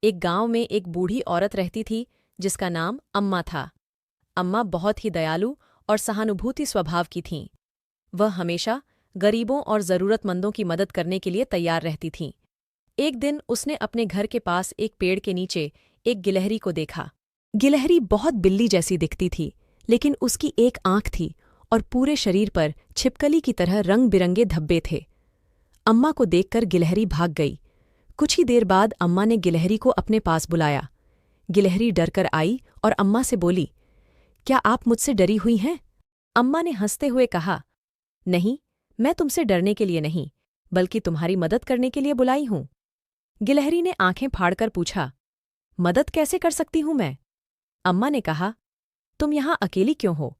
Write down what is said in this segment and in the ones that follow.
एक गांव में एक बूढ़ी औरत रहती थी जिसका नाम अम्मा था। अम्मा बहुत ही दयालु और सहानुभूति स्वभाव की थीं। वह हमेशा गरीबों और ज़रूरतमंदों की मदद करने के लिए तैयार रहती थीं। एक दिन उसने अपने घर के पास एक पेड़ के नीचे एक गिलहरी को देखा। गिलहरी बहुत बिल्ली जैसी दिखती थी, लेकिन उसकी एक आंख थी और पूरे शरीर पर छिपकली की तरह रंग बिरंगे धब्बे थे। अम्मा को देखकर गिलहरी भाग गई। कुछ ही देर बाद अम्मा ने गिलहरी को अपने पास बुलाया। गिलहरी डरकर आई और अम्मा से बोली, क्या आप मुझसे डरी हुई हैं? अम्मा ने हंसते हुए कहा, नहीं, मैं तुमसे डरने के लिए नहीं, बल्कि तुम्हारी मदद करने के लिए बुलाई हूं। गिलहरी ने आंखें फाड़कर पूछा, मदद कैसे कर सकती हूं मैं? अम्मा ने कहा, तुम यहां अकेली क्यों हो?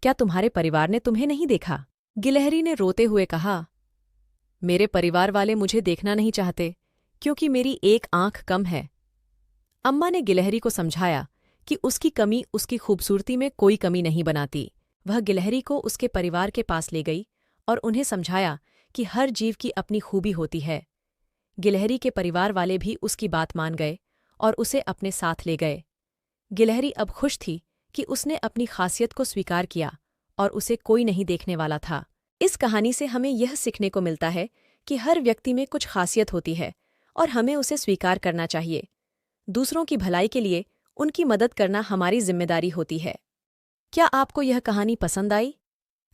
क्या तुम्हारे परिवार ने तुम्हें नहीं देखा? गिलहरी ने रोते हुए कहा, मेरे परिवार वाले मुझे देखना नहीं चाहते, क्योंकि मेरी एक आंख कम है। अम्मा ने गिलहरी को समझाया कि उसकी कमी उसकी खूबसूरती में कोई कमी नहीं बनाती। वह गिलहरी को उसके परिवार के पास ले गई और उन्हें समझाया कि हर जीव की अपनी खूबी होती है। गिलहरी के परिवार वाले भी उसकी बात मान गए और उसे अपने साथ ले गए। गिलहरी अब खुश थी कि उसने अपनी खासियत को स्वीकार किया और उसे कोई नहीं देखने वाला था। इस कहानी से हमें यह सीखने को मिलता है कि हर व्यक्ति में कुछ खासियत होती है और हमें उसे स्वीकार करना चाहिए। दूसरों की भलाई के लिए उनकी मदद करना हमारी जिम्मेदारी होती है। क्या आपको यह कहानी पसंद आई?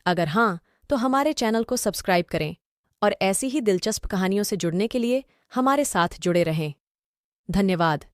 अगर हाँ, तो हमारे चैनल को सब्सक्राइब करें और ऐसी ही दिलचस्प कहानियों से जुड़ने के लिए हमारे साथ जुड़े रहें। धन्यवाद।